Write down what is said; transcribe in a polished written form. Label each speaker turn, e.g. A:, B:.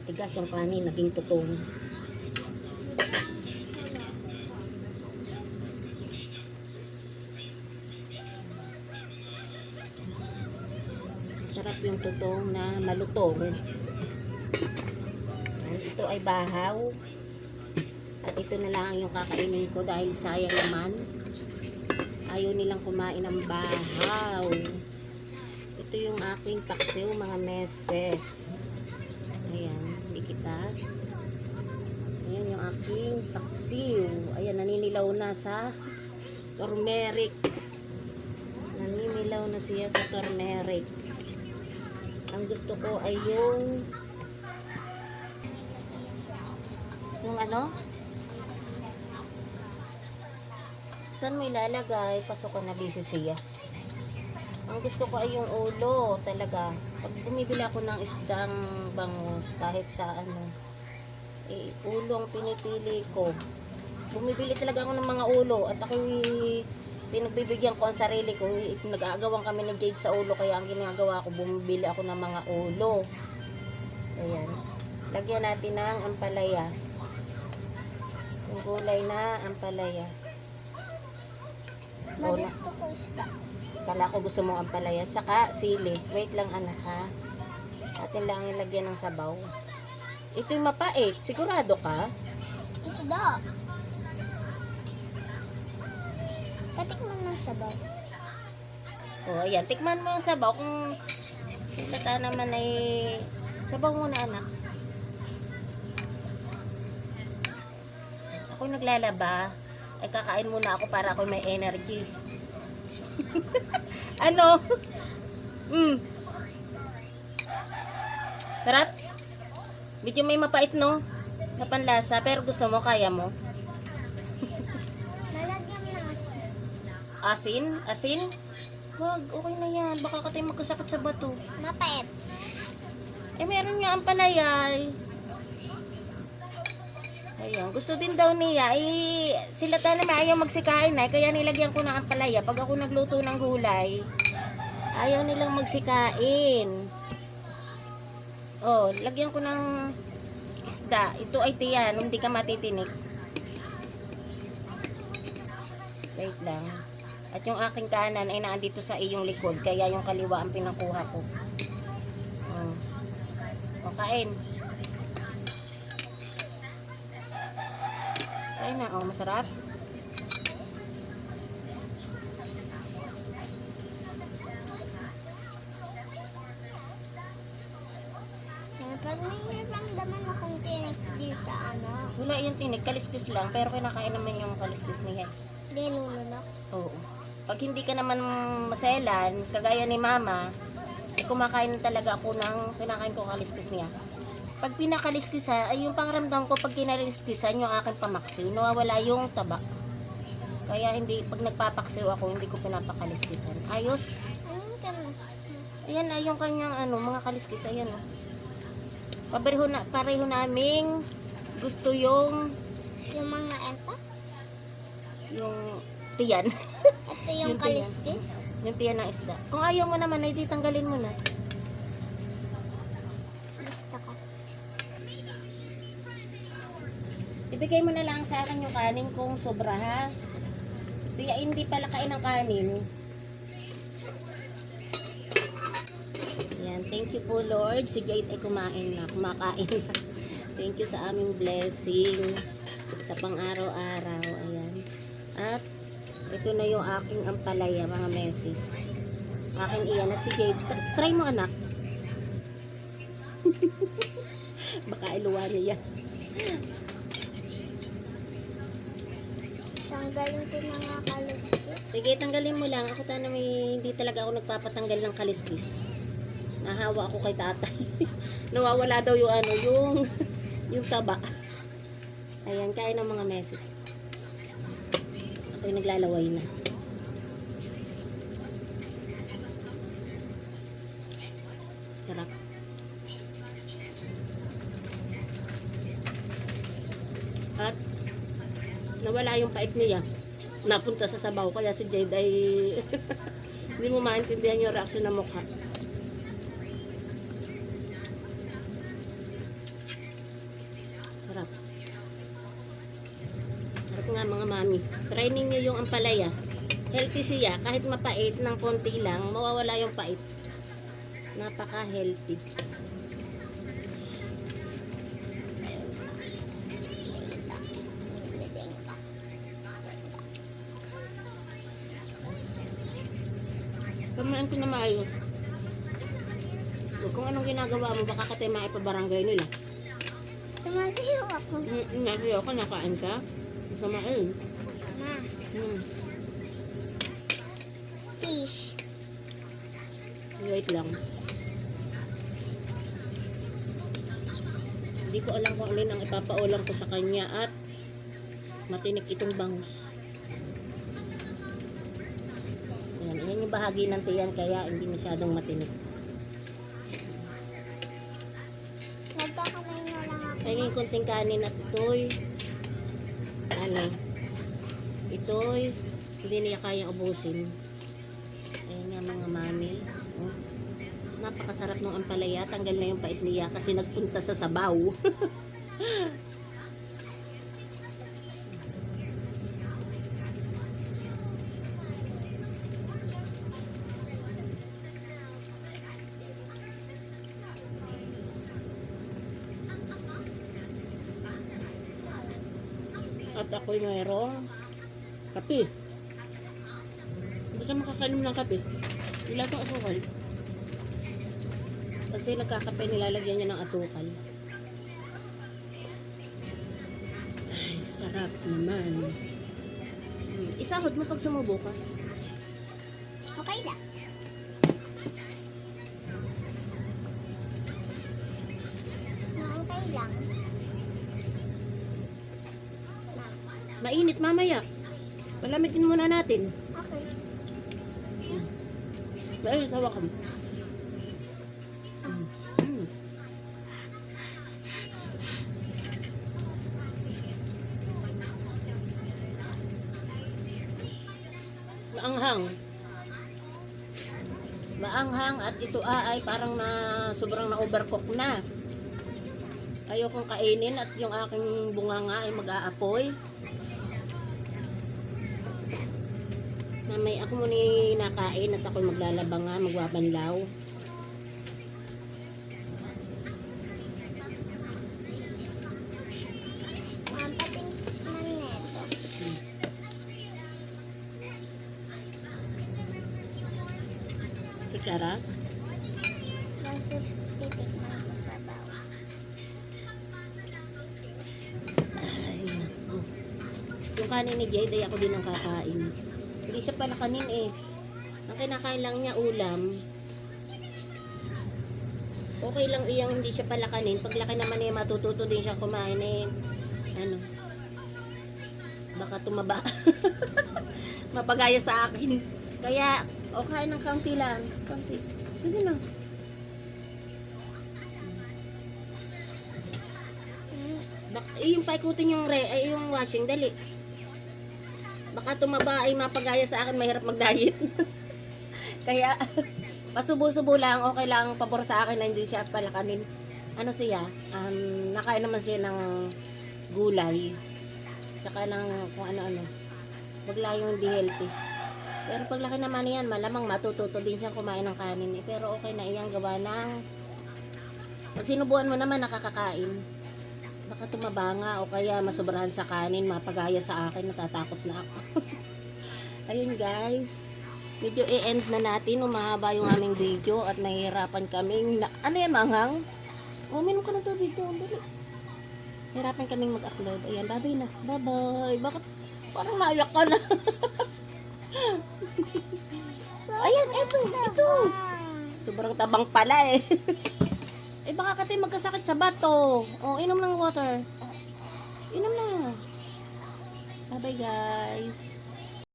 A: matigas yung kanin, naging tutong. Sarap yung tutong na malutong. Ito ay bahaw. At ito na lang yung kakainin ko dahil sayang naman. Ayaw nilang kumain ng bahaw. Ito yung aking paksiw, mga meses. Ayan, hindi kita. Ayan yung aking paksiw. Ayan, naninilaw na sa turmeric. Naninilaw na siya sa turmeric. Ang gusto ko ay yung ano? Saan mo ilalagay? Pasok ko na, busy siya. Ang gusto ko ay yung ulo talaga. Pag bumibili ako ng isdang bangus, kahit sa ano, ulo ang pinipili ko. Bumibili talaga ako ng mga ulo at ako pinagbibigyan ko ang sarili ko. Nag-aagawan kami ni Jade sa ulo, kaya ang ginagawa ko, bumibili ako ng mga ulo. Ayan. Lagyan natin ng ampalaya. Yung gulay na ampalaya.
B: Gusto ko isda.
A: Kala ko gusto mo ampalaya. Tsaka sili. Wait lang anak ha. Atin lang ilagyan ng sabaw. Ito yung mapait. Sigurado ka?
B: Isda. Patikman ng sabaw.
A: O, ayan. Tikman mo yung sabaw. Kung silata naman ay sabaw muna, anak. Ako naglalaba. Ay, kakain muna ako para ako may energy. Ano? Sarap? Medyo may mapait, no? Na panlasa. Pero gusto mo, kaya mo?
B: Lalagyan mo ng asin.
A: Asin? Asin? Wag, okay na yan. Baka ka tayo magkasakit sa bato.
B: Mapait.
A: Eh, meron nga ang palayay. Ayun, gusto din daw niya. Sila tayo naman ayaw magsikain na. Kaya nilagyan ko ng ampalaya. Pag ako nagluto ng gulay, ayaw nilang magsikain. Oh, lagyan ko ng isda. Ito ay tiyan. Hindi ka matitinik. Wait lang. At yung aking kanan ay naandito sa iyong likod. Kaya yung kaliwa ang pinakuha ko. O, kain. Kain na. O, masarap.
B: Pag may ramdaman akong tinik dito,
A: Wala yung tinik. Kaliskis lang. Pero kinakain naman yung kaliskis niya.
B: dinulunok.
A: Oo. Pag hindi ka naman maselan, kagaya ni mama, ay kumakain talaga ako ng kinakain ko kaliskis niya. Pag pinakaliskisan, ay yung pangramdam ko pag kinaliskisan yung aking pamaksiw, nawawala yung taba. Kaya hindi, pag nagpapaksiw ako, hindi ko pinapakaliskisan. Ayos.
B: Anong kamas?
A: Ayan na yung kanyang mga kaliskis. Ayan o. Pareho naming gusto yung
B: Mga epa?
A: yung tiyan.
B: Ito yung
A: Yung
B: kaliskis?
A: Yung tiyan ng isda. Kung ayaw mo naman, ay ditanggalin mo na.
B: Gusto ko.
A: Ibigay mo na lang sa akin yung kanin kung sobra ha. Siya hindi pala kain ng kanin. Yan, thank you po Lord. Si Jade ay kumakain na. Thank you sa aming blessing sa pang-araw-araw. Ayan. At ito na yung aking ampalaya, mga meses. Akin iyan. At si Jade, try mo anak. Baka iluwa niya yan.
B: Tanggalin ko na nga kaliskis.
A: Sige, tanggalin mo lang. Ako hindi talaga ako nagpapatanggal ng kaliskis. Nahawa ako kay tatay. Nawawala daw yung yung taba. Ayan, kain ng mga meses. Ako'y naglalaway na. Sarap. At nawala yung pait niya. Napunta sa sabaw. Kaya si Jade ay hindi mo maintindihan yung reaction ng mukha. yung ampalaya. Healthy siya. Kahit mapait ng konti lang, mawawala yung pait. Napaka-healthy. Kamaan ko na maayos. Kung anong ginagawa mo, baka katay maipabarangay nila.
B: Sumasayaw ako.
A: Nakayaw ka, nakain ka. Samain.
B: Ma, fish.
A: Wait lang. Hindi ko alam kung alin ang ipapaulam ko sa kanya at matinik itong bangus. Yan yung bahagi ng tiyan kaya hindi masyadong matinik.
B: Nagkakamay na lang ako.
A: Ay, yung konting kanin at ito'y ito'y hindi niya kayang ubusin. Ayan nga mga mami. Oh. Napakasarap ng ampalaya. Tanggal na yung pait niya kasi nagpunta sa sabaw. At ako'y mayroong kape. Hindi ka makakainom ng kape. Wala itong asukal. Pag siya nagkakape, nilalagyan niya ng asukal. Ay, sarap naman. Isahod mo pag sumubo ka.
B: Okay lang. Okay lang.
A: Mainit mamaya. Palamitin muna natin.
B: Okay.
A: Mainit, hawakan. Maanghang. Maanghang at ito ay parang na sobrang na overcook na. Ayokong kainin at yung aking bunganga ay mag-aapoy. Mamay ako muna nakain at ako'y maglalaba nga, magwabanlaw.
B: Pating man neto.
A: Kutsara.
B: Kasi titikman ko sa bawah.
A: Ay, naku. Yung kanin ni Jade ay ako din ang kakain. Hindi siya pala kanin eh. Ang kinakain lang niya ulam. Okay lang iyang hindi siya pala kanin. Paglaki naman eh, matututo din siya kumain eh. Ano? Baka tumaba. Mapagaya sa akin. Kaya, okay ng kaunti lang. Kaunti. Sige na. Yung paikutin yung yung washing, dali. Baka tumaba ay mapagaya sa akin, mahirap mag-diet. Kaya, pasubo-subo lang, okay lang, pabor sa akin na hindi siya palakanin. Ano siya, nakain naman siya ng gulay. Saka ng kung ano-ano. Wag lang yung hindi healthy. Pero paglaki naman yan, malamang matututo din siyang kumain ng kanin. Pero okay na iyang gawa ng, pag sinubuan mo naman, nakakakain. Baka tumaba nga o kaya masobrahan sa kanin, mapagaya sa akin, natatakot na ako. Ayun guys, medyo i-end na natin, umahaba yung aming video at nahihirapan kaming, ano yan manghang? Uminom ka ng tubig doon, dali. Hirapan kaming mag-upload. Ayan, bye-bye na. Bye-bye. Bakit parang naiyak ka na? Ayan, ito. Sobrang tabang pala eh. Eh baka kasi magkasakit sa bato. Oh, inom ng water. Inom na. Bye bye guys.